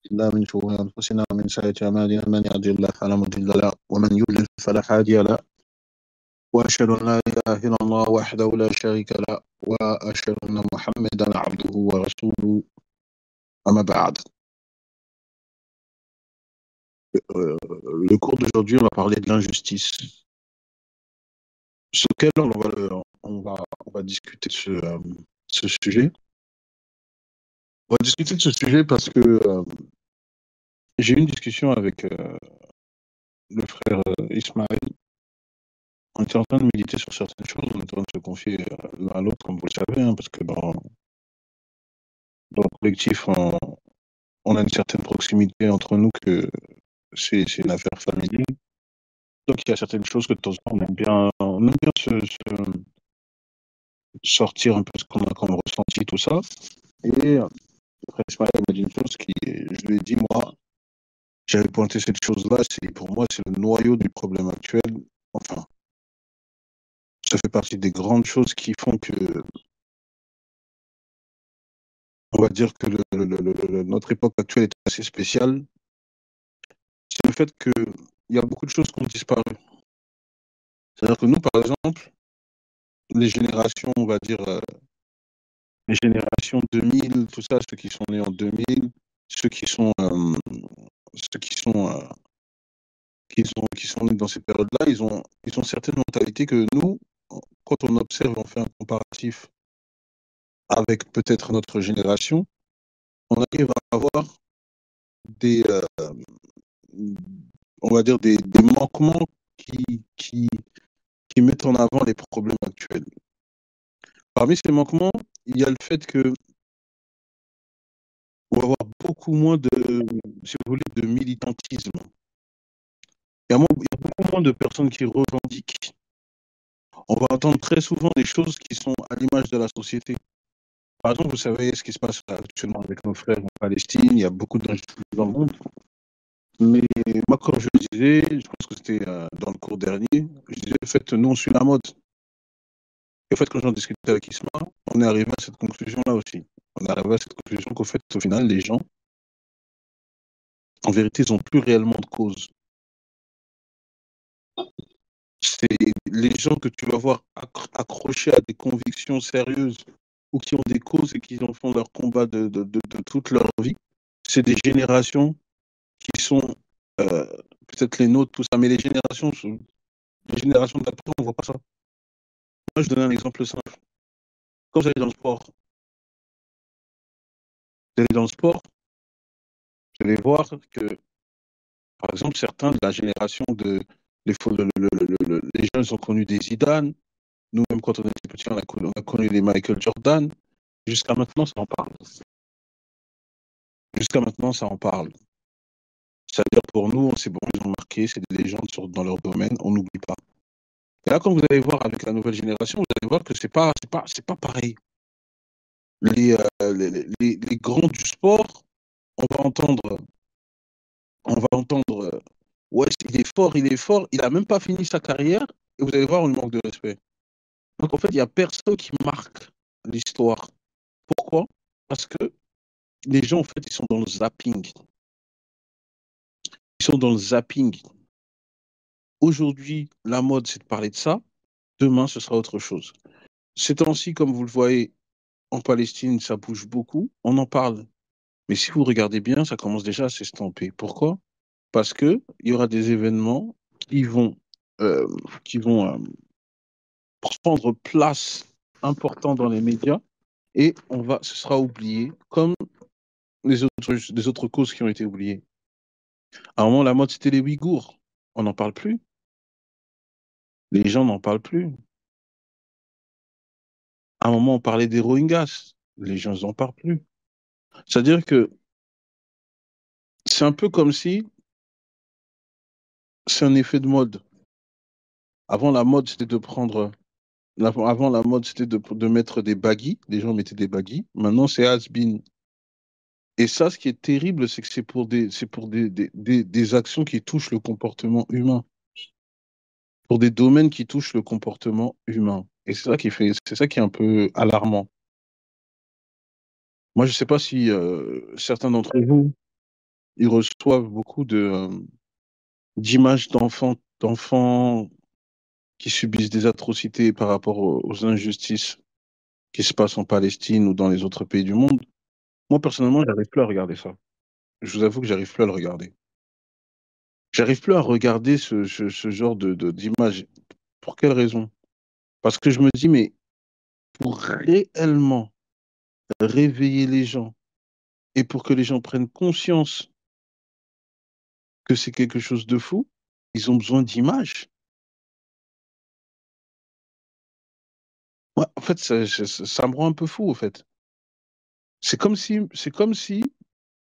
بالله من شرور أنفسنا ومن سيئات أعمالنا من يهده الله فلا مضل له ومن يضلل فلا هادي له وأشهد أن لا إله إلا الله وحده لا شريك له وأشهد أن محمدا عبده ورسوله أما بعد. Le cours d'aujourd'hui, on va parler de l'injustice. Sur quel ordre on va discuter de ce sujet. On va discuter de ce sujet parce que j'ai eu une discussion avec le frère Ismaël. On était en train de méditer sur certaines choses, on était en train de se confier l'un à l'autre, comme vous le savez, hein, parce que dans le collectif, on a une certaine proximité entre nous que c'est une affaire familiale. Donc il y a certaines choses que de temps en temps, on aime bien sortir un peu ce qu'on a comme ressenti, tout ça. Et le frère Ismaël m'a dit une chose je lui ai dit, moi, j'avais pointé cette chose-là, pour moi, c'est le noyau du problème actuel. Enfin, ça fait partie des grandes choses qui font que, on va dire que notre époque actuelle est assez spéciale. C'est le fait qu'il y a beaucoup de choses qui ont disparu. C'est-à-dire que nous, par exemple, les générations, on va dire, les générations 2000, tout ça, ceux qui sont nés en 2000, ceux qui sont, ceux qui sont nés dans ces périodes-là, ils ont certaines mentalités que nous, quand on observe, on fait un comparatif avec peut-être notre génération, on arrive à avoir des, on va dire des manquements qui mettent en avant les problèmes actuels. Parmi ces manquements, il y a le fait que on va avoir beaucoup moins de, si vous voulez, de militantisme. Il y a beaucoup moins de personnes qui revendiquent. On va entendre très souvent des choses qui sont à l'image de la société. Par exemple, vous savez ce qui se passe actuellement avec nos frères en Palestine, il y a beaucoup d'injustices dans le monde. Mais moi, comme je le disais, je pense que c'était dans le cours dernier, je disais, en fait, nous, on suit la mode. Et en fait, quand j'en discutais avec Isma, on est arrivé à cette conclusion-là aussi. On est arrivé à cette conclusion qu'au fait, au final, les gens, en vérité, ils n'ont plus réellement de cause. C'est les gens que tu vas voir accrochés à des convictions sérieuses ou qui ont des causes et qui en font leur combat de toute leur vie. C'est des générations qui sont peut-être les nôtres, tout ça, mais les générations d'après, on ne voit pas ça. Moi, je donne un exemple simple. Quand vous allez dans le sport, vous allez voir que, par exemple, certains de la génération les jeunes ont connu des Zidane. Nous-mêmes, quand on était petits, on a connu les Michael Jordan. Jusqu'à maintenant, ça en parle. Jusqu'à maintenant, ça en parle. C'est-à-dire pour nous, c'est bon, ils ont marqué, c'est des légendes dans leur domaine, on n'oublie pas. Et là, quand vous allez voir avec la nouvelle génération, vous allez voir que c'est pas pareil. Les grands du sport, on va entendre, ouais, il est fort, il a même pas fini sa carrière, et vous allez voir, on lui manque de respect. Donc en fait, il y a personne qui marque l'histoire. Pourquoi? Parce que les gens, en fait, ils sont dans le zapping. Ils sont dans le zapping. Aujourd'hui, la mode, c'est de parler de ça. Demain, ce sera autre chose. Ces temps-ci, comme vous le voyez, en Palestine, ça bouge beaucoup. On en parle. Mais si vous regardez bien, ça commence déjà à s'estomper. Pourquoi? Parce que il y aura des événements qui vont, euh, qui vont prendre place importante dans les médias et ce sera oublié comme les autres causes qui ont été oubliées. À un moment, la mode, c'était les Ouïghours. On n'en parle plus. Les gens n'en parlent plus. À un moment, on parlait des Rohingyas. Les gens n'en parlent plus. C'est-à-dire que c'est un peu comme si c'est un effet de mode. Avant, la mode, c'était de prendre. Avant, la mode, c'était de mettre des baggies. Les gens mettaient des baggies. Maintenant, c'est has-been. Et ça, ce qui est terrible, c'est que c'est pour des actions qui touchent le comportement humain. Pour des domaines qui touchent le comportement humain. Et c'est ça qui est un peu alarmant. Moi, je ne sais pas si certains d'entre vous. ils reçoivent beaucoup d'images d'enfants qui subissent des atrocités par rapport aux injustices qui se passent en Palestine ou dans les autres pays du monde. Moi, personnellement, j'arrive plus à regarder ça. Je vous avoue que j'arrive plus à le regarder. J'arrive plus à regarder ce genre d'image. Pour quelle raison? Parce que je me dis, mais pour réellement réveiller les gens et pour que les gens prennent conscience que c'est quelque chose de fou, ils ont besoin d'images. Ouais, en fait, ça me rend un peu fou, en fait. C'est comme si,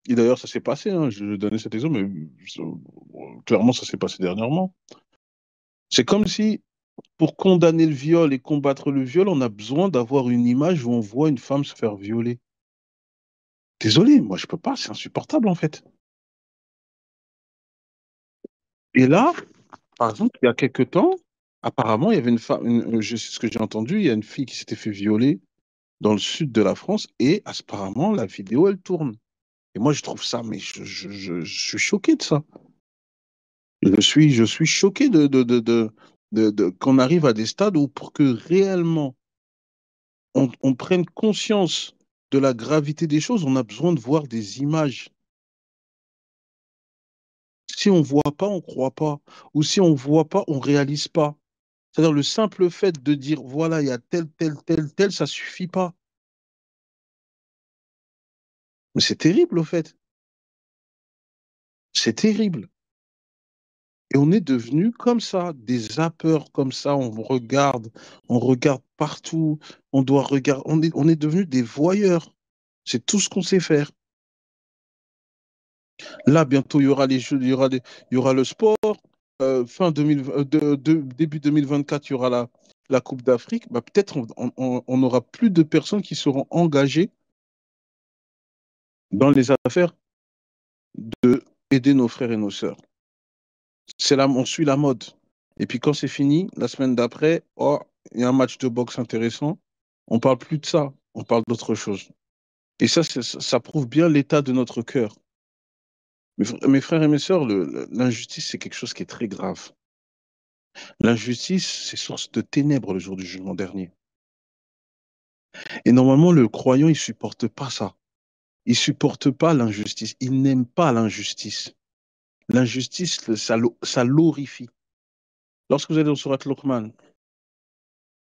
et d'ailleurs, ça s'est passé, hein, je vais donner cet exemple, mais clairement, ça s'est passé dernièrement. C'est comme si, pour condamner le viol et combattre le viol, on a besoin d'avoir une image où on voit une femme se faire violer. Désolé, moi, je peux pas, c'est insupportable, en fait. Et là, par exemple, il y a quelque temps, apparemment, il y avait une femme, je sais ce que j'ai entendu, il y a une fille qui s'était fait violer dans le sud de la France et apparemment, la vidéo, elle tourne. Et moi, je trouve ça, mais je suis choqué de ça. Je suis choqué qu'on arrive à des stades où pour que réellement on prenne conscience de la gravité des choses, on a besoin de voir des images. Si on voit pas, on croit pas. Ou si on voit pas, on réalise pas. C'est-à-dire le simple fait de dire, voilà, il y a tel, tel, tel, tel, ça suffit pas. Mais c'est terrible, au fait. C'est terrible. Et on est devenu comme ça, des zappeurs comme ça, on regarde partout, on doit regarder, on est devenu des voyeurs. C'est tout ce qu'on sait faire. Là, bientôt, il y aura les jeux, il y aura le sport. Fin 2000, début 2024, il y aura la Coupe d'Afrique. Bah, peut-être on aura plus de personnes qui seront engagées dans les affaires de aider nos frères et nos sœurs. On suit la mode. Et puis quand c'est fini, la semaine d'après, oh, il y a un match de boxe intéressant. On parle plus de ça, on parle d'autre chose. Et ça, ça prouve bien l'état de notre cœur. Mes frères et mes sœurs, l'injustice, c'est quelque chose qui est très grave. L'injustice, c'est source de ténèbres le jour du jugement dernier. Et normalement, le croyant, il supporte pas ça. Il supporte pas l'injustice. Il n'aime pas l'injustice. L'injustice, ça l'horrifie. Lorsque vous allez dans Surat Luqman,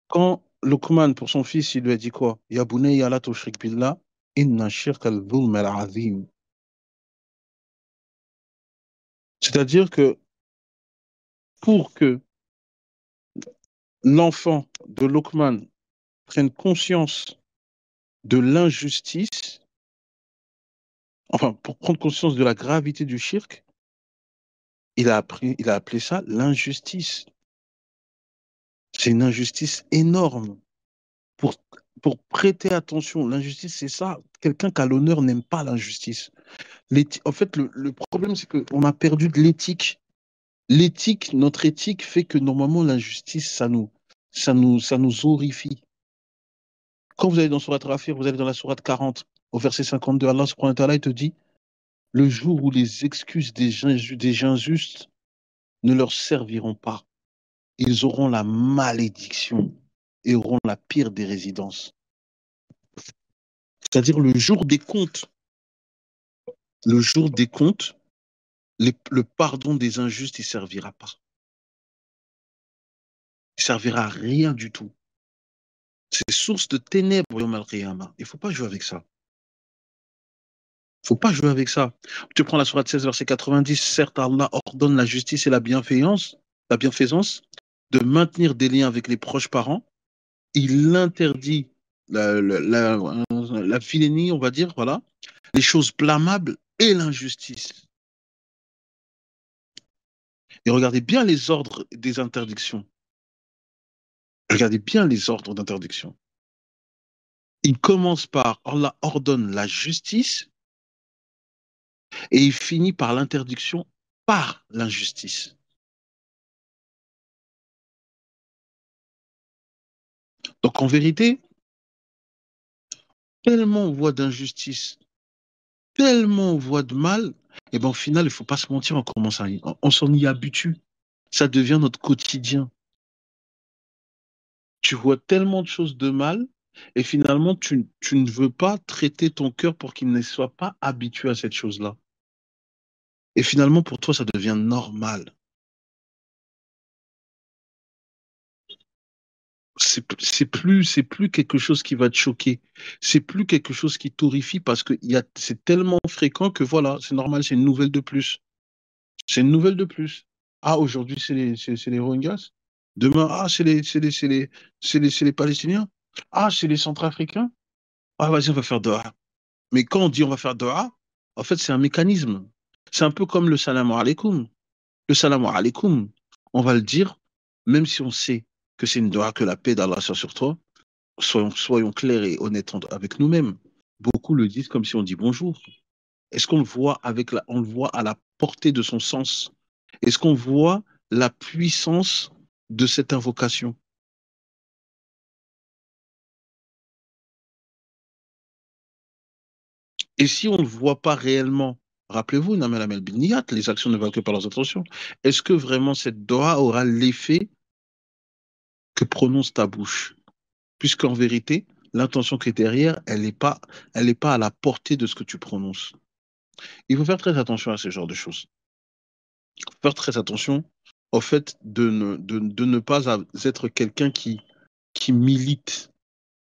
quand Luqman, pour son fils, il lui a dit quoi? Ya bunayya la tushrik billah, inna shirka al-dhulm al-azim. C'est-à-dire que pour que l'enfant de Luqman prenne conscience de l'injustice, enfin, pour prendre conscience de la gravité du shirk, il a appelé ça l'injustice. C'est une injustice énorme. Pour, pour prêter attention, l'injustice, c'est ça. Quelqu'un qui a l'honneur n'aime pas l'injustice. En fait, le problème, c'est qu'on a perdu de l'éthique. L'éthique, notre éthique fait que normalement, l'injustice, ça nous horrifie. Quand vous allez dans Surat Rafir, vous allez dans la Surat 40, au verset 52, Allah subhanahu wa ta'ala, il te dit, le jour où les excuses des injustes ne leur serviront pas, ils auront la malédiction et auront la pire des résidences. C'est-à-dire le jour des comptes. Le jour des comptes, le pardon des injustes, il ne servira pas. Il ne servira à rien du tout. C'est source de ténèbres, Yom Al-Qiyamah. Il ne faut pas jouer avec ça. Il ne faut pas jouer avec ça. Tu prends la sourate 16, verset 90. Certes, Allah ordonne la justice et la bienfaisance, de maintenir des liens avec les proches parents. Il interdit la vilainie, on va dire, voilà, les choses blâmables et l'injustice. Et regardez bien les ordres des interdictions. Regardez bien les ordres d'interdiction. Il commence par Allah ordonne la justice et il finit par l'interdiction par l'injustice. Donc en vérité, tellement on voit d'injustice, tellement on voit de mal, Et ben au final, il faut pas se mentir, on s'en y habitue. Ça devient notre quotidien. Tu vois tellement de choses de mal et finalement, tu ne veux pas traiter ton cœur pour qu'il ne soit pas habitué à cette chose-là. Et finalement, pour toi, ça devient normal. C'est plus quelque chose qui va te choquer. C'est plus quelque chose qui t'horrifie parce que c'est tellement fréquent que voilà, c'est normal, c'est une nouvelle de plus. C'est une nouvelle de plus. Ah, aujourd'hui, c'est les Rohingyas. Demain, ah, c'est les Palestiniens. Ah, c'est les Centrafricains. Ah, vas-y, on va faire Doha. Mais quand on dit on va faire Doha, en fait, c'est un mécanisme. C'est un peu comme le salam alaikum. Le salam alaikum, on va le dire, même si on sait que c'est une Doha, que la paix d'Allah soit sur toi, soyons clairs et honnêtes avec nous-mêmes. Beaucoup le disent comme si on dit bonjour. Est-ce qu'on le voit on le voit à la portée de son sens? Est-ce qu'on voit la puissance de cette invocation? Et si on ne le voit pas réellement, rappelez-vous, Namal Amel Binniyat, les actions ne valent que par leurs intentions. Est-ce que vraiment cette doha aura l'effet que prononce ta bouche? Puisqu'en vérité, l'intention qui est derrière, elle n'est pas à la portée de ce que tu prononces. Il faut faire très attention à ce genre de choses. Il faut faire très attention au fait de ne pas être quelqu'un qui milite,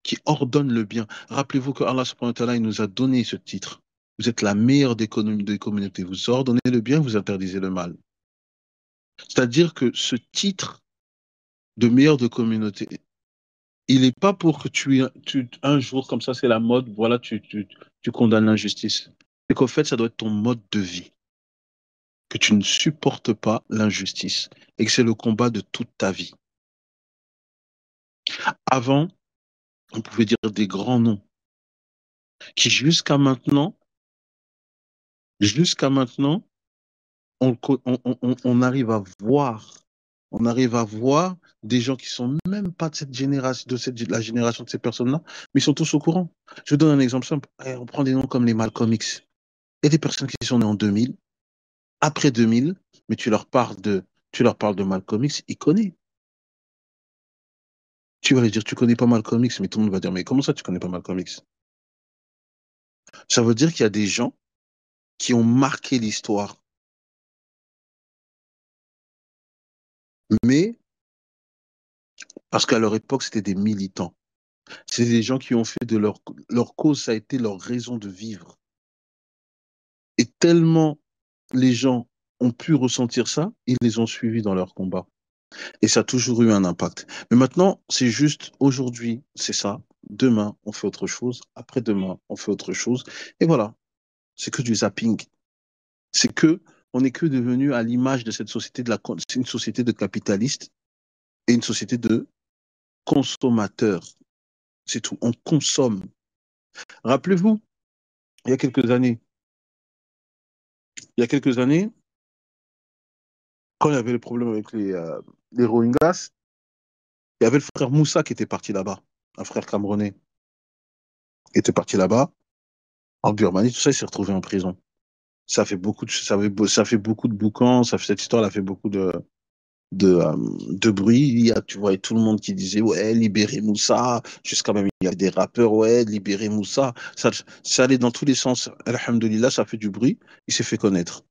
qui ordonne le bien. Rappelez-vous que Allah subhanahu wa ta'ala, il nous a donné ce titre. Vous êtes la meilleure des communautés. Vous ordonnez le bien, vous interdisez le mal. C'est-à-dire que ce titre de meilleur de communauté, il n'est pas pour que un jour, comme ça, c'est la mode, voilà, tu condamnes l'injustice. C'est qu'au fait, ça doit être ton mode de vie, que tu ne supportes pas l'injustice et que c'est le combat de toute ta vie. Avant, on pouvait dire des grands noms qui, jusqu'à maintenant, on arrive à voir, on arrive à voir des gens qui sont même pas de cette génération, la génération de ces personnes-là, mais ils sont tous au courant. Je vous donne un exemple simple. On prend des noms comme les Malcolm X. Il y a des personnes qui sont nées en 2000, après 2000, mais tu leur parles de Malcolm X, ils connaissent. Tu vas lui dire, tu connais pas Malcolm X, mais tout le monde va dire, mais comment ça, tu connais pas Malcolm X? Ça veut dire qu'il y a des gens qui ont marqué l'histoire, mais parce qu'à leur époque, c'était des militants. C'est des gens qui ont fait de leur cause, ça a été leur raison de vivre. Et tellement les gens ont pu ressentir ça, ils les ont suivis dans leur combat. Et ça a toujours eu un impact. Mais maintenant, c'est juste aujourd'hui, c'est ça. Demain, on fait autre chose. Après-demain, on fait autre chose. Et voilà, c'est que du zapping. C'est que on n'est que devenu à l'image de cette société c'est une société de capitalistes et une société de consommateurs. C'est tout. On consomme. Rappelez-vous, il y a quelques années, il y a quelques années, quand il y avait le problème avec les Rohingyas, il y avait le frère Moussa qui était parti là-bas, un frère camerounais, qui était parti là-bas, en Birmanie, tout ça, il s'est retrouvé en prison. Ça fait beaucoup de boucans, cette histoire a fait beaucoup de bruit. Tu voyais tout le monde qui disait, ouais, libérez Moussa, jusqu'à même, il y avait des rappeurs, ouais, libérez Moussa. Ça allait dans tous les sens. Alhamdulillah, ça fait du bruit, il s'est fait connaître.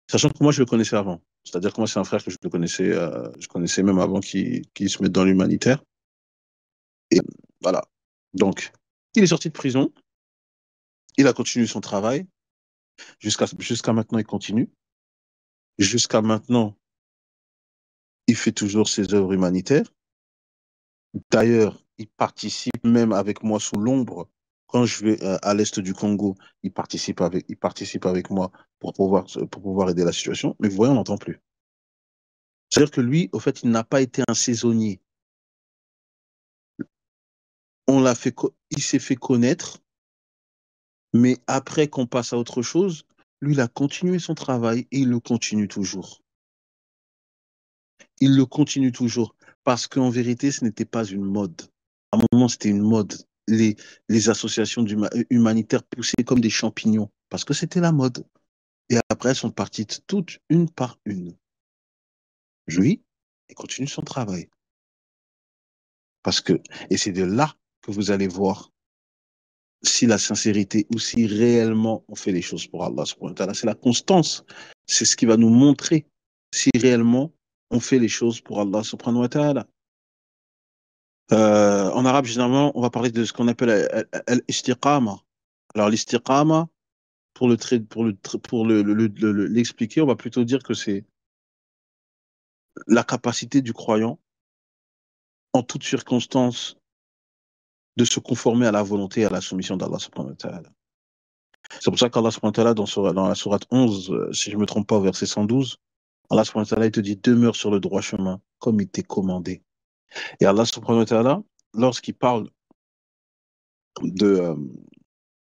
Sachant que moi, je le connaissais avant. C'est-à-dire que moi, c'est un frère que je connaissais même avant qu'il se mette dans l'humanitaire. Et voilà. Donc, il est sorti de prison, il a continué son travail, jusqu'à maintenant, il continue. Jusqu'à maintenant, il fait toujours ses œuvres humanitaires. D'ailleurs, il participe même avec moi sous l'ombre. Quand je vais à l'est du Congo, il participe avec moi pour pouvoir aider la situation. Mais vous voyez, on n'entend plus. C'est-à-dire que lui, au fait, il n'a pas été un saisonnier. Il s'est fait connaître, mais après qu'on passe à autre chose, lui, il a continué son travail et il le continue toujours. Il le continue toujours parce qu'en vérité, ce n'était pas une mode. À un moment, c'était une mode. Les associations humanitaires poussaient comme des champignons parce que c'était la mode. Et après, elles sont parties toutes une par une. Lui, il continue son travail. Parce que, et c'est de là que vous allez voir si la sincérité ou si réellement on fait les choses pour Allah subhanahu wa ta'ala. C'est la constance. C'est ce qui va nous montrer si réellement on fait les choses pour Allah subhanahu wa ta'ala. En arabe, généralement, on va parler de ce qu'on appelle l'istiqama. Alors, l'istiqama, pour l'expliquer, on va plutôt dire que c'est la capacité du croyant, en toutes circonstances, de se conformer à la volonté et à la soumission d'Allah subhanahu wa ta'ala. C'est pour ça qu'Allah subhanahu wa ta'ala, dans la sourate 11, si je ne me trompe pas, au verset 112, Allah subhanahu wa ta'ala, il te dit, demeure sur le droit chemin, comme il t'est commandé. Et Allah subhanahu wa ta'ala, lorsqu'il parle de, euh,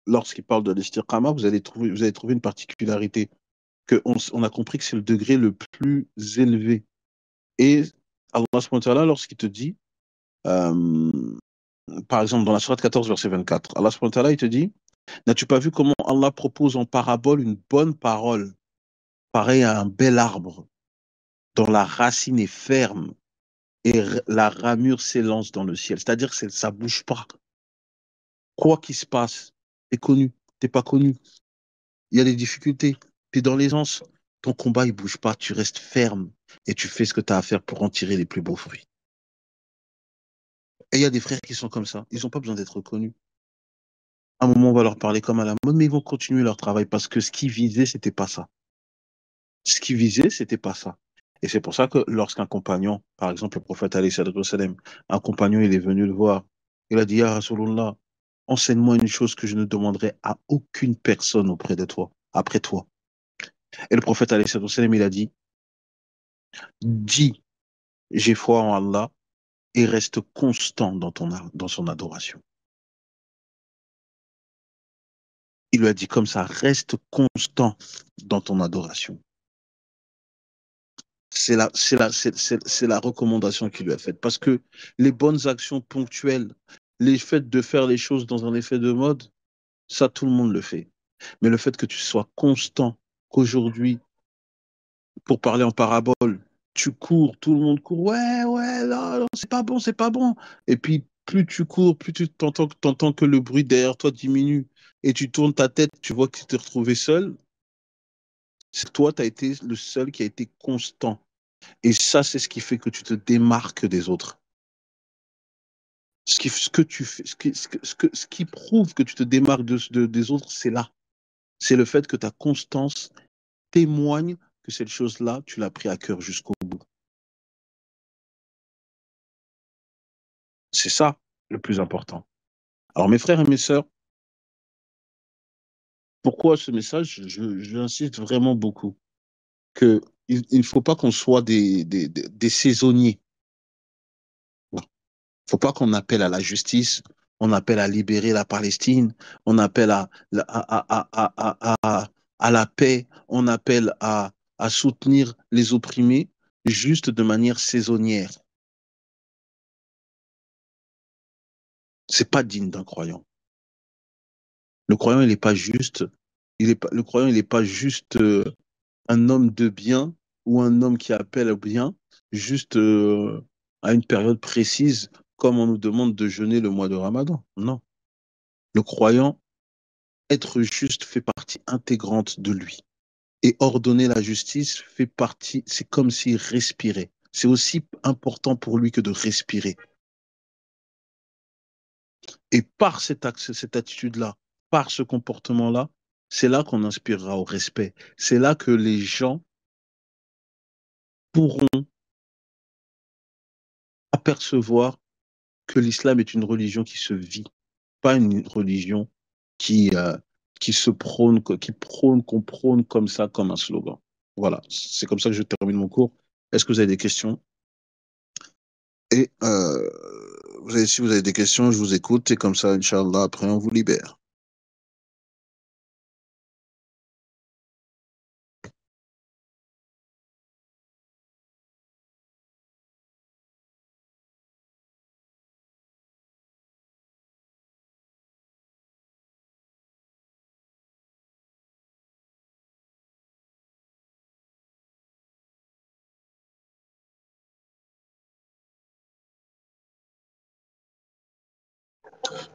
lorsqu'il parle de l'istiqama, vous allez trouver une particularité, on a compris que c'est le degré le plus élevé. Et Allah subhanahu wa ta'ala, lorsqu'il te dit, euh, par exemple, dans la sourate 14, verset 24, Allah subhanahu wa ta'ala, il te dit, n'as-tu pas vu comment Allah propose en parabole une bonne parole, pareil à un bel arbre, dont la racine est ferme et la ramure s'élance dans le ciel. C'est-à-dire que ça bouge pas. Quoi qu'il se passe, t'es connu, t'es pas connu. Il y a des difficultés, t'es dans l'aisance. Ton combat, il bouge pas, tu restes ferme et tu fais ce que tu as à faire pour en tirer les plus beaux fruits. Et il y a des frères qui sont comme ça. Ils n'ont pas besoin d'être reconnus. À un moment, on va leur parler comme à la mode, mais ils vont continuer leur travail parce que ce qu'ils visaient, c'était pas ça. Ce qu'ils visaient, c'était pas ça. Et c'est pour ça que lorsqu'un compagnon, par exemple le prophète alayhi salatu wassalam, un compagnon, il est venu le voir, il a dit, Ya Rasulallah, enseigne-moi une chose que je ne demanderai à aucune personne auprès de toi, après toi. Et le prophète alayhi salatu wassalam, il a dit, dis, j'ai foi en Allah et reste constant dans son adoration. Il lui a dit comme ça, reste constant dans ton adoration. C'est la recommandation qu'il lui a faite. Parce que les bonnes actions ponctuelles, les faits de faire les choses dans un effet de mode, ça, tout le monde le fait. Mais le fait que tu sois constant, qu'aujourd'hui, pour parler en parabole, tu cours, tout le monde court, ouais, ouais, là, non, c'est pas bon, c'est pas bon. Et puis, plus tu cours, plus tu t'entends que le bruit derrière toi diminue. Et tu tournes ta tête, tu vois que tu t'es retrouvé seul. C'est toi, tu as été le seul qui a été constant. Et ça, c'est ce qui fait que tu te démarques des autres. Ce que tu fais, ce qui prouve que tu te démarques des autres, c'est là. C'est le fait que ta constance témoigne que cette chose-là, tu l'as pris à cœur jusqu'au bout. C'est ça le plus important. Alors, mes frères et mes sœurs, pourquoi ce message? J'insiste vraiment beaucoup que il ne faut pas qu'on soit des saisonniers. Il ne faut pas qu'on appelle à la justice, on appelle à libérer la Palestine, on appelle à la paix, on appelle à soutenir les opprimés juste de manière saisonnière. C'est pas digne d'un croyant. Le croyant, il n'est pas juste, le croyant, il n'est pas juste un homme de bien ou un homme qui appelle au bien juste à une période précise, comme on nous demande de jeûner le mois de Ramadan. Non. Le croyant, être juste fait partie intégrante de lui. Et ordonner la justice fait partie, c'est comme s'il respirait. C'est aussi important pour lui que de respirer. Et par cette attitude-là, par ce comportement-là, c'est là qu'on inspirera au respect. C'est là que les gens pourront apercevoir que l'islam est une religion qui se vit, pas une religion qui, euh, qui se prône, qu'on prône comme ça, comme un slogan. Voilà, c'est comme ça que je termine mon cours. Est-ce que vous avez des questions? Et si vous avez des questions, je vous écoute. Et comme ça, Inch'Allah, après, on vous libère.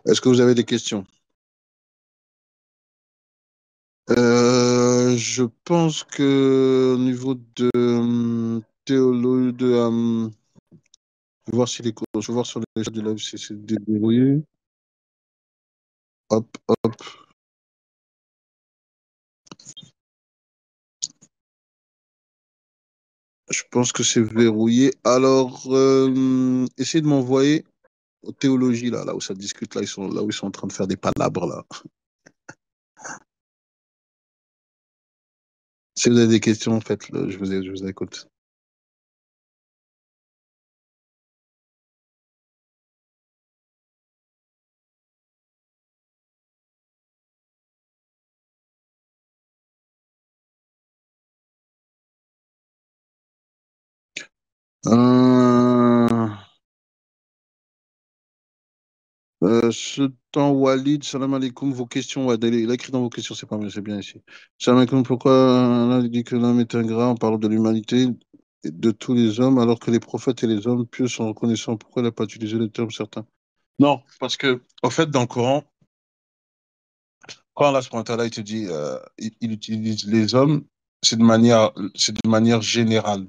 Est-ce que vous avez des questions? Je pense que au niveau de théologie, je vais voir si je vais voir sur les chats du live si c'est débrouillé. Hop, hop. Je pense que c'est verrouillé. Alors, essayez de m'envoyer aux théologies là où ça discute là, là où ils sont en train de faire des palabres là. Si vous avez des questions, faites-le. Je vous écoute. Euh, Sultan Walid, salam alaikum, vos questions, ouais, il a écrit dans vos questions, c'est pas mal, c'est bien ici. Salam alaikum, pourquoi Allah dit que l'homme est ingrat en parlant de l'humanité et de tous les hommes, alors que les prophètes et les hommes pieux sont reconnaissants? Pourquoi il n'a pas utilisé le terme certains? Non, parce que, en fait, dans le Coran, quand Allah subhanahu wa ta'ala, il te dit, il utilise les hommes, c'est de manière générale.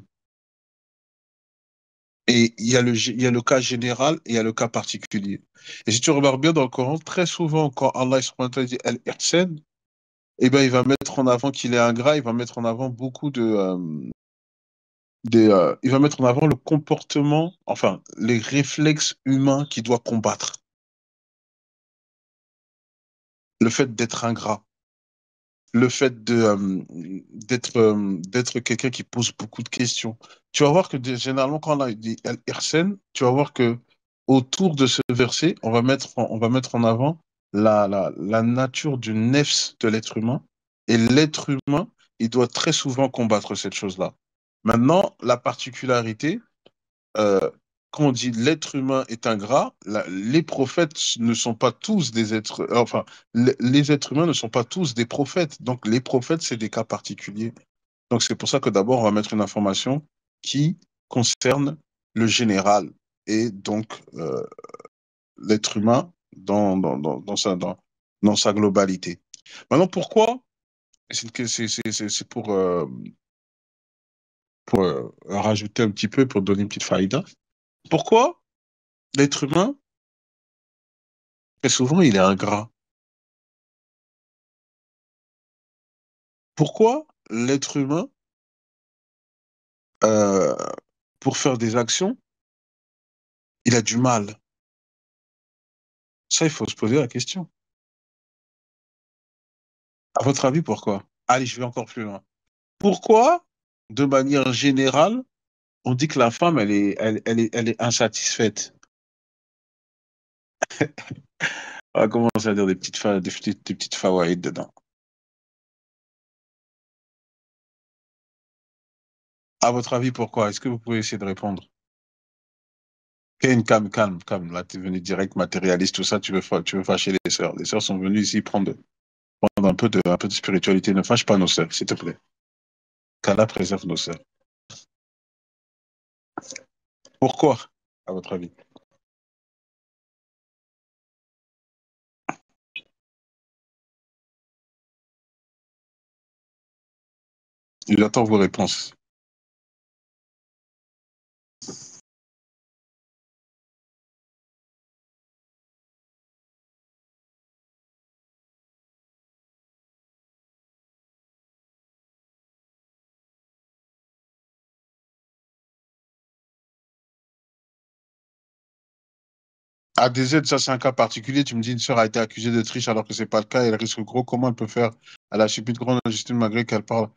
Et il y a le cas général et il y a le cas particulier. Et si tu remarques bien dans le Coran, très souvent, quand Allah subhanahu wa ta'ala dit Al-Ihsan, eh ben, il va mettre en avant qu'il est ingrat, il va mettre en avant beaucoup il va mettre en avant le comportement, enfin, les réflexes humains qu'il doit combattre. Le fait d'être ingrat, le fait d'être quelqu'un qui pose beaucoup de questions. Tu vas voir que généralement, quand on a dit Al-Ihsan, tu vas voir que autour de ce verset, on va mettre en avant la nature du nefs de l'être humain. Et l'être humain, il doit très souvent combattre cette chose-là. Maintenant, la particularité, euh, quand on dit l'être humain est ingrat, les prophètes ne sont pas tous des êtres, enfin, les êtres humains ne sont pas tous des prophètes. Donc, les prophètes, c'est des cas particuliers. Donc, c'est pour ça que d'abord, on va mettre une information qui concerne le général et donc l'être humain dans sa globalité. Maintenant, pourquoi? C'est pour rajouter un petit peu, pour donner une petite faïda. Pourquoi l'être humain, très souvent, il est ingrat? Pourquoi l'être humain, euh, pour faire des actions, il a du mal? Ça, il faut se poser la question. À votre avis, pourquoi? Allez, je vais encore plus loin. Pourquoi, de manière générale, on dit que la femme, elle est insatisfaite? On va commencer à dire des petites fawaïd dedans. À votre avis, pourquoi? Est-ce que vous pouvez essayer de répondre? Ken, calme, calme, calme. Là, tu es venu direct matérialiste, tout ça, tu veux fâcher les sœurs. Les sœurs sont venues ici prendre un peu de spiritualité. Ne fâche pas nos sœurs, s'il te plaît. Qu'Allah préserve nos sœurs. Pourquoi, à votre avis? J'attends vos réponses. ADZ, ça c'est un cas particulier. Tu me dis une sœur a été accusée de triche alors que c'est pas le cas. Elle risque gros. Comment elle peut faire? Elle a subi de grande injustice malgré qu'elle parle.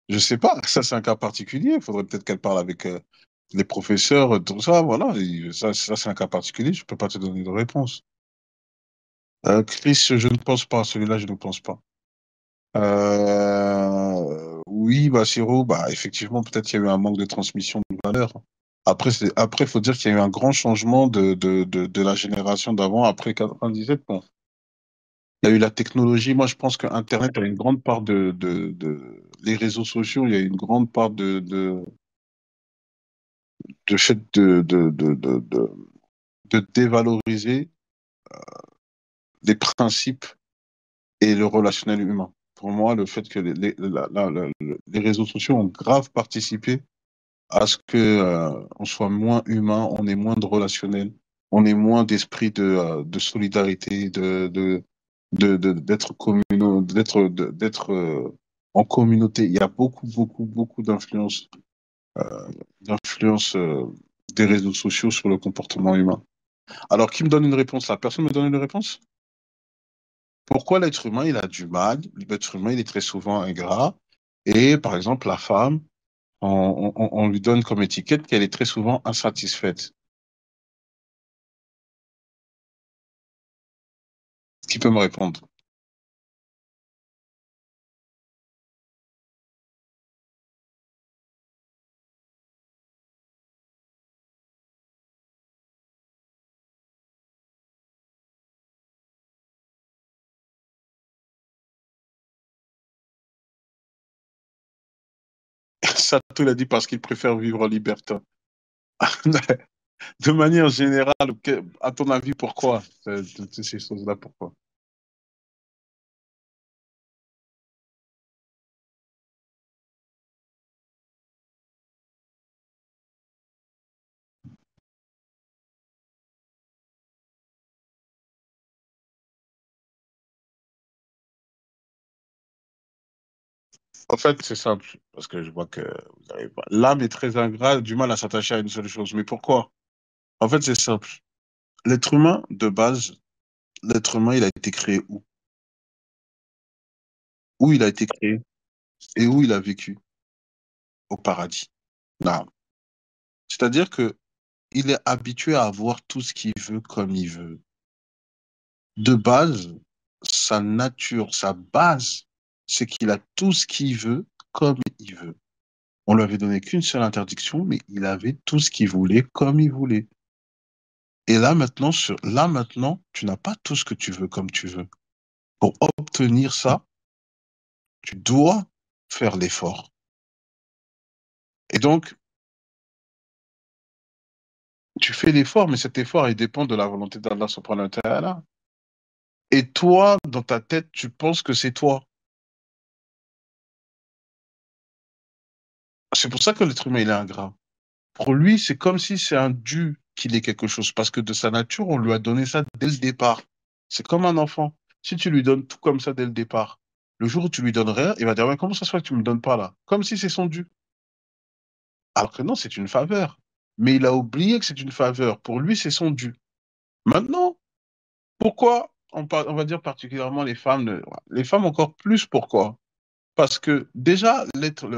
Je sais pas. Ça c'est un cas particulier. Il faudrait peut-être qu'elle parle avec les professeurs, tout ça. Voilà. Et ça c'est un cas particulier. Je peux pas te donner de réponse. Chris, je ne pense pas. Celui-là, je ne pense pas. Oui, bah, Siro, bah, effectivement, peut-être qu'il y a eu un manque de transmission de valeurs. Après, faut dire qu'il y a eu un grand changement de la génération d'avant, après 97. Bon, il y a eu la technologie. Moi, je pense que Internet a une grande part les réseaux sociaux, il y a une grande part de fait de dévaloriser les principes et le relationnel humain. Pour moi, le fait que les réseaux sociaux ont grave participé à ce que on soit moins humain, on ait moins de relationnel, on ait moins d'esprit de solidarité, d'être d'être en communauté. Il y a beaucoup d'influence des réseaux sociaux sur le comportement humain. Alors, qui me donne une réponse là? Personne me donne une réponse? Pourquoi l'être humain, il a du mal? L'être humain, il est très souvent ingrat. Et par exemple, la femme, on lui donne comme étiquette qu'elle est très souvent insatisfaite. Qui peut me répondre? Sato l'a dit parce qu'il préfère vivre en libertin. De manière générale, à ton avis, pourquoi toutes ces choses-là, pourquoi? En fait, c'est simple, parce que je vois que vous n'arrivez pas. L'âme est très ingrate, du mal à s'attacher à une seule chose. Mais pourquoi? En fait, c'est simple. L'être humain, de base, l'être humain, il a été créé où? Où il a été créé et où il a vécu? Au paradis. Non. C'est-à-dire que il est habitué à avoir tout ce qu'il veut comme il veut. De base, sa nature, sa base, c'est qu'il a tout ce qu'il veut comme il veut. On lui avait donné qu'une seule interdiction, mais il avait tout ce qu'il voulait comme il voulait. Et là maintenant, tu n'as pas tout ce que tu veux comme tu veux. Pour obtenir ça, tu dois faire l'effort. Et donc, tu fais l'effort, mais cet effort, il dépend de la volonté d'Allah subhanahu wa ta'ala. Et toi, dans ta tête, tu penses que c'est toi. C'est pour ça que l'être humain, il est ingrat. Pour lui, c'est comme si c'est un dû qu'il ait quelque chose, parce que de sa nature, on lui a donné ça dès le départ. C'est comme un enfant. Si tu lui donnes tout comme ça dès le départ, le jour où tu lui donnes rien, il va dire, ouais, comment ça se fait que tu me donnes pas là? Comme si c'est son dû. Alors que non, c'est une faveur. Mais il a oublié que c'est une faveur. Pour lui, c'est son dû. Maintenant, pourquoi on va dire particulièrement les femmes, les femmes encore plus, pourquoi? Parce que déjà,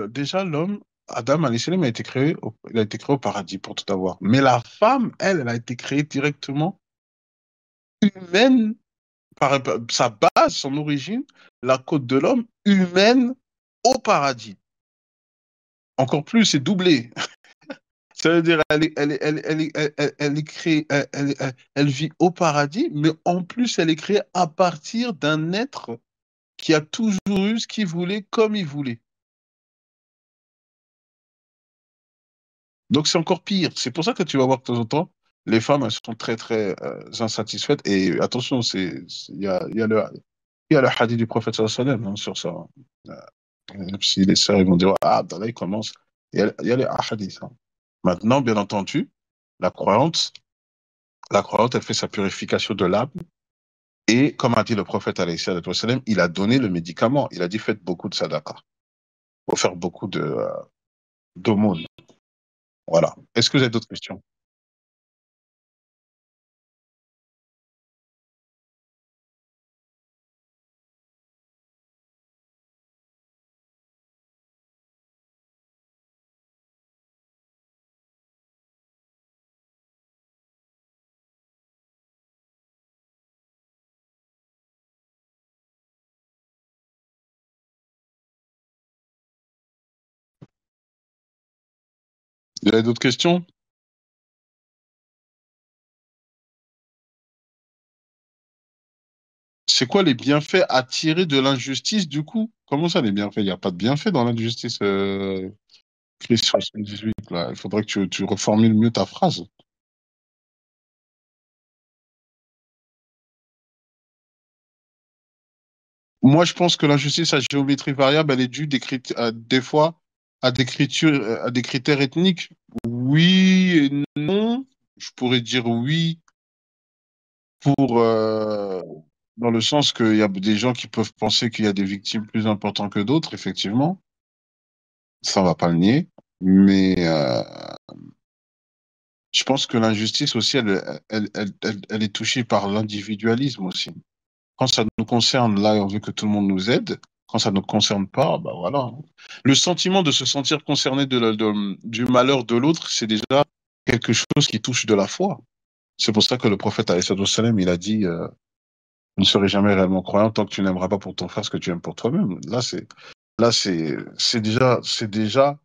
déjà l'homme, Adam alayhi salam, il a été créé au paradis pour tout avoir. Mais la femme, elle a été créée directement humaine, par sa base, son origine, la côte de l'homme, humaine au paradis. Encore plus, c'est doublé. Ça veut dire, elle est créée, elle vit au paradis, mais en plus, elle est créée à partir d'un être qui a toujours eu ce qu'il voulait comme il voulait. Donc c'est encore pire. C'est pour ça que tu vas voir de temps en temps, les femmes, elles sont très insatisfaites. Et attention, il y a le hadith du prophète sallallahu alayhi wa sallam, hein, sur ça. Même si les sœurs ils vont dire, ah, Abdallah, il commence. Il y a les hadiths. Hein. Maintenant, bien entendu, la croyante, la croyante, elle fait sa purification de l'âme. Et comme a dit le prophète alayhi salatu wa sallam, il a donné le médicament. Il a dit, faites beaucoup de sadaqa. Il faut faire beaucoup d'aumônes. Voilà. Est-ce que vous avez d'autres questions? Vous avez d'autres questions? C'est quoi les bienfaits à tirer de l'injustice du coup? Comment ça les bienfaits? Il n'y a pas de bienfaits dans l'injustice, Chris 78, là. Il faudrait que tu reformules mieux ta phrase. Moi, je pense que l'injustice à géométrie variable, elle est due des fois à des critères ethniques. Oui et non. Je pourrais dire oui pour, dans le sens qu'il y a des gens qui peuvent penser qu'il y a des victimes plus importantes que d'autres, effectivement. Ça, on va pas le nier. Mais je pense que l'injustice aussi, elle est touchée par l'individualisme aussi. Quand ça nous concerne, là, on veut que tout le monde nous aide. Quand ça ne nous concerne pas, bah voilà. Le sentiment de se sentir concerné du malheur de l'autre, c'est déjà quelque chose qui touche de la foi. C'est pour ça que le prophète, alayhi salatu wassalam, il a dit, vous ne serai jamais réellement croyant tant que tu n'aimeras pas pour ton frère ce que tu aimes pour toi-même. C'est déjà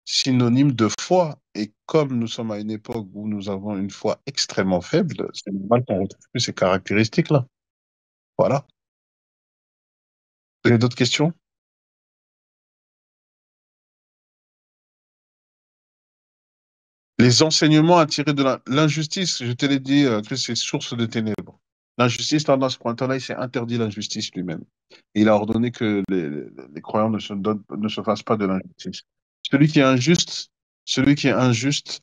synonyme de foi. Et comme nous sommes à une époque où nous avons une foi extrêmement faible, c'est normal qu'on retrouve plus ces caractéristiques-là. Voilà. Vous avez d'autres questions? Les enseignements à tirer de l'injustice, je te l'ai dit que c'est source de ténèbres. L'injustice, là, dans ce point-là, il s'est interdit l'injustice lui-même. Et il a ordonné que les croyants ne se fassent pas de l'injustice. Celui qui est injuste, celui qui est injuste,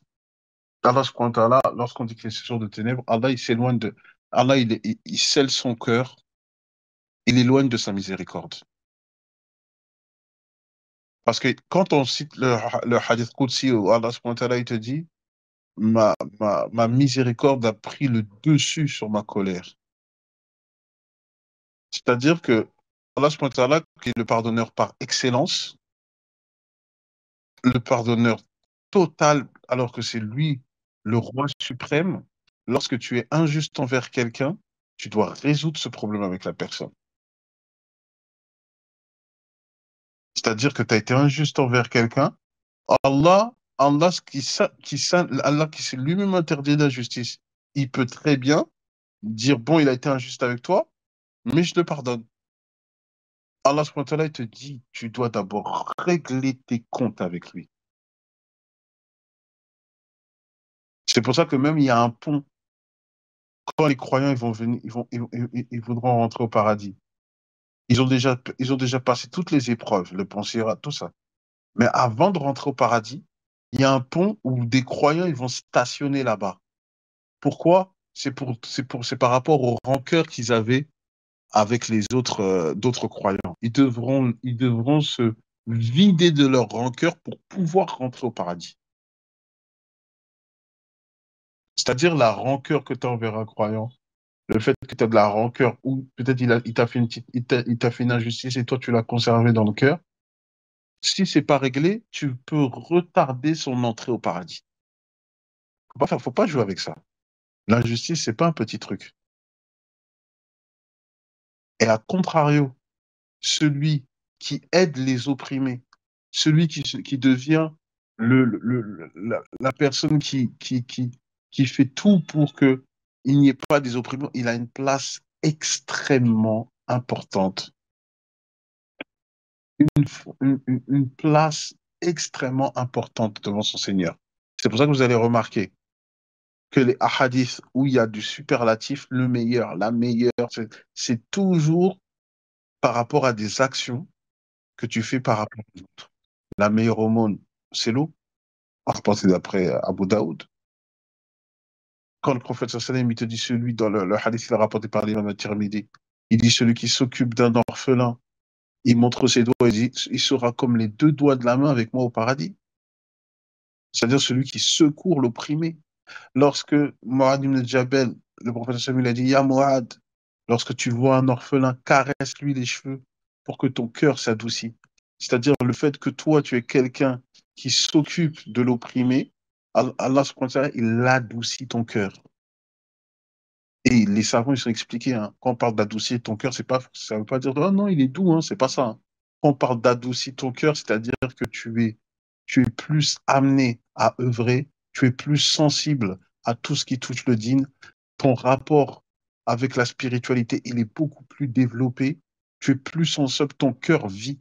Allah subhanahu wa ta'ala, lorsqu'on dit que c'est source de ténèbres, Allah, il s'éloigne de, Allah, il scelle son cœur, il éloigne de sa miséricorde. Parce que quand on cite le hadith Qudsi où Allah subhanahu wa ta'ala, il te dit, ma miséricorde a pris le dessus sur ma colère. C'est-à-dire que Allah subhanahu wa ta'ala, qui est le pardonneur par excellence, le pardonneur total, alors que c'est lui le roi suprême, lorsque tu es injuste envers quelqu'un, tu dois résoudre ce problème avec la personne. C'est-à-dire que tu as été injuste envers quelqu'un, Allah Allah qui s'est lui-même interdit d'injustice, il peut très bien dire, bon, il a été injuste avec toi, mais je te pardonne. Allah subhanahu wa ta'ala, il te dit, tu dois d'abord régler tes comptes avec lui. C'est pour ça que même il y a un pont. Quand les croyants ils vont venir, ils voudront rentrer au paradis. Ils ont déjà passé toutes les épreuves, le pont Sirat, tout ça. Mais avant de rentrer au paradis, il y a un pont où des croyants ils vont stationner là-bas. Pourquoi? C'est par rapport aux rancœurs qu'ils avaient avec les autres, d'autres croyants. Ils devront se vider de leur rancœur pour pouvoir rentrer au paradis. C'est-à-dire la rancœur que tu as envers un croyant, le fait que tu as de la rancœur ou peut-être il t'a fait il t'a fait une injustice et toi tu l'as conservé dans le cœur, si c'est pas réglé, tu peux retarder son entrée au paradis. Faut pas jouer avec ça. L'injustice, c'est pas un petit truc. Et à contrario, celui qui aide les opprimés, celui qui devient la personne qui fait tout pour que il n'y ait pas des opprimés, il a une place extrêmement importante, une place extrêmement importante devant son Seigneur. C'est pour ça que vous allez remarquer que les hadiths où il y a du superlatif, le meilleur, la meilleure, c'est toujours par rapport à des actions que tu fais par rapport aux autres. La meilleure aumône, c'est l'eau. On repense d'après Abu Daoud. Quand le prophète sallam, il te dit celui dans le hadith, il est rapporté par l'imam al-Tirmidhi, il dit celui qui s'occupe d'un orphelin, il montre ses doigts et dit il sera comme les deux doigts de la main avec moi au paradis. C'est-à-dire celui qui secourt l'opprimé. Lorsque Mu'adh ibn Jabal, le prophète sallam, il a dit Ya Mu'adh, lorsque tu vois un orphelin, caresse-lui les cheveux pour que ton cœur s'adoucisse. C'est-à-dire le fait que toi, tu es quelqu'un qui s'occupe de l'opprimé, Allah subhanahu wa ta'ala, il adoucit ton cœur. Et les savants, ils sont expliqués, hein, quand on parle d'adoucir ton cœur, c'est pas, ça ne veut pas dire, oh non, il est doux, hein, c'est pas ça. Hein. Quand on parle d'adoucir ton cœur, c'est-à-dire que tu es plus amené à œuvrer, tu es plus sensible à tout ce qui touche le dîn. Ton rapport avec la spiritualité, il est beaucoup plus développé. Tu es plus sensible, ton cœur vit.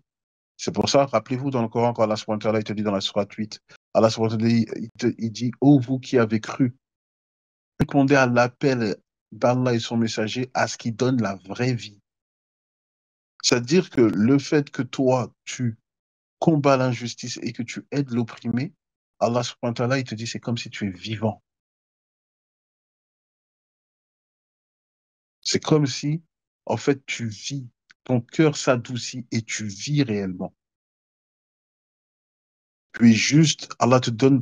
C'est pour ça, rappelez-vous dans le Coran, quand Allah subhanahu wa ta'ala, il te dit dans la sourate 8, Allah subhanahu wa ta'ala, il dit, ô vous qui avez cru, répondez à l'appel d'Allah et son messager à ce qui donne la vraie vie. C'est-à-dire que le fait que toi, tu combats l'injustice et que tu aides l'opprimé, Allah subhanahu wa ta'ala, il te dit, c'est comme si tu es vivant. C'est comme si, en fait, tu vis, ton cœur s'adoucit et tu vis réellement. Puis juste, Allah te donne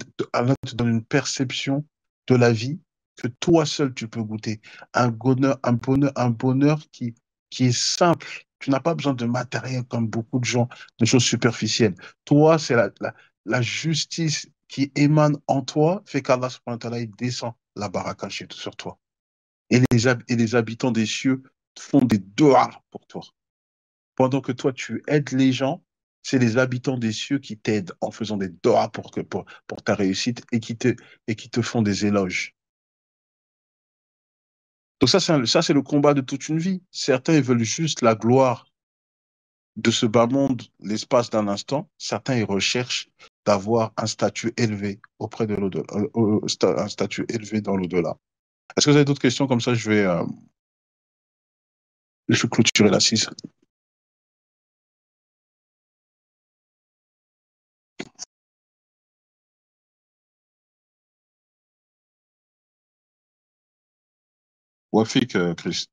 une perception de la vie que toi seul tu peux goûter. Un bonheur qui est simple. Tu n'as pas besoin de matériel comme beaucoup de gens, de choses superficielles. Toi, c'est la justice qui émane en toi, fait qu'Allah subhanahu wa ta'ala, il descend la baraka sur toi. Et les habitants des cieux font des doigts pour toi. Pendant que toi, tu aides les gens, c'est les habitants des cieux qui t'aident en faisant des doigts pour ta réussite et qui te font des éloges. Donc ça, c'est le combat de toute une vie. Certains, ils veulent juste la gloire de ce bas monde, l'espace d'un instant. Certains, ils recherchent d'avoir un statut élevé auprès de l'au-delà, un statut élevé dans l'au-delà. Est-ce que vous avez d'autres questions? Comme ça, je vais clôturer l'assise. Wafik, Chris.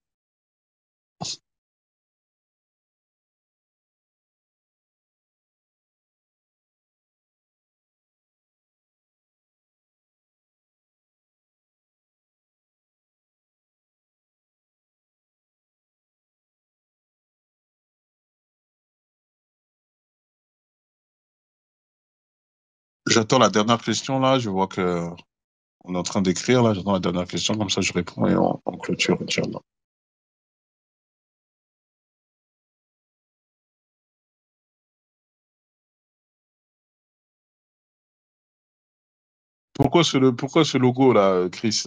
J'attends la dernière question là. Je vois que on est en train d'écrire là. J'attends la dernière question. Comme ça, je réponds et on clôture, Inch'Allah. Pourquoi ce logo là, Chris?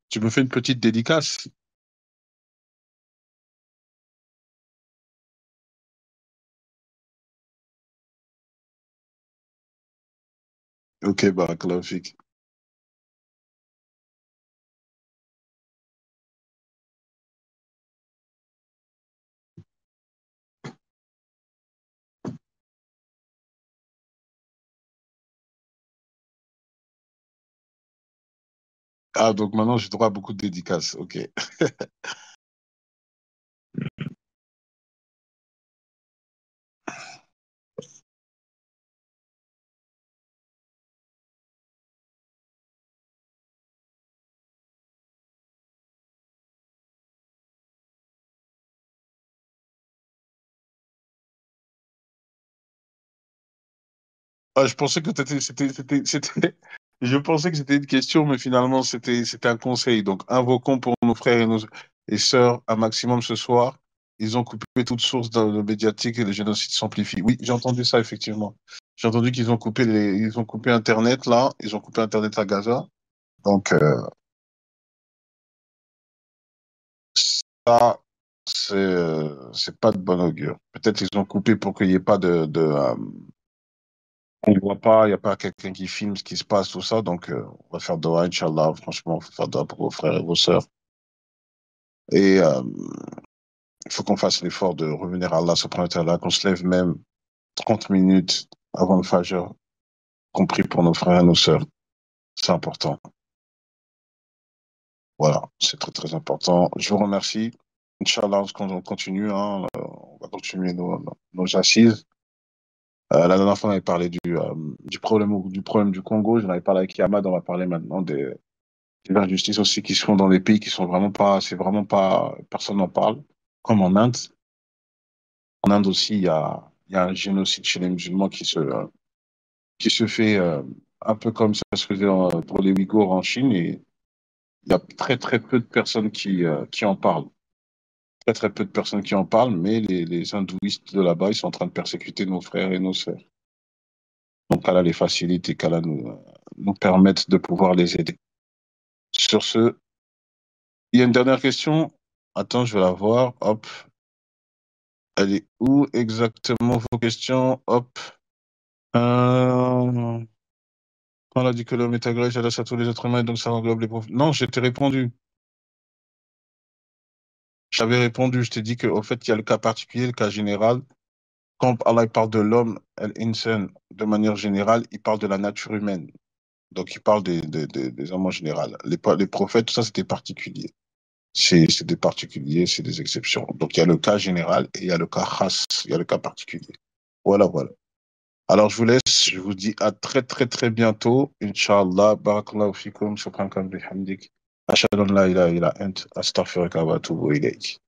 Tu me fais une petite dédicace? Ok, barakallahu fik. Ah, donc maintenant j'ai droit à beaucoup de dédicaces. Ok. Ah, je pensais que je pensais que c'était une question, mais finalement c'était un conseil. Donc, invoquons pour nos frères et sœurs un maximum ce soir. Ils ont coupé toute source dans le médiatique et le génocide s'amplifie. Oui, j'ai entendu ça, effectivement. J'ai entendu ils ont coupé Internet là, ils ont coupé Internet à Gaza. Donc, ça, c'est pas de bon augure. Peut-être ils ont coupé pour qu'il n'y ait pas on ne voit pas, il n'y a pas quelqu'un qui filme ce qui se passe, tout ça. Donc, on va faire dua, Inch'Allah. Franchement, il faut faire dua pour vos frères et vos sœurs. Et il faut qu'on fasse l'effort de revenir à Allah subhanahu wa ta'ala, qu'on se lève même 30 minutes avant le Fajr, compris pour nos frères et nos sœurs. C'est important. Voilà, c'est très, très important. Je vous remercie. Inch'Allah, on continue, hein, on va continuer nos assises. La dernière fois, on avait parlé du problème du Congo. J'en avais parlé avec Yamad. On va parler maintenant des injustices aussi qui se font dans les pays qui sont vraiment pas, personne n'en parle. Comme en Inde. En Inde aussi, il y a un génocide chez les musulmans qui se fait un peu comme ça se faisait pour les Ouïghours en Chine. Et il y a très, très peu de personnes qui en parlent. Très, très peu de personnes qui en parlent, mais les hindouistes de là-bas, ils sont en train de persécuter nos frères et nos sœurs. Donc, qu'Allah les facilite et qu'Allah nous permette de pouvoir les aider. Sur ce, il y a une dernière question. Attends, je vais la voir. Hop. Elle est où exactement vos questions? Hop. Quand on a dit que l'homme est agréé, s'adresse à tous les êtres humains, et donc ça englobe les profs. Non, je t'ai répondu. J'avais répondu, je t'ai dit qu'au fait, il y a le cas particulier, le cas général. Quand Allah il parle de l'homme, l'insan, de manière générale, il parle de la nature humaine. Donc, il parle des hommes en général. Les prophètes, tout ça, c'était particulier. C'est des particuliers, c'est des exceptions. Donc, il y a le cas général et il y a le cas khas, il y a le cas particulier. Voilà, voilà. Alors, je vous laisse. Je vous dis à très, très, très bientôt. Inch'Allah. Barakallahu fikum. Shukran kam bihamdik. Ashhadu an la ilaha illa ant. Astaghfiruka wa atubu ilayk.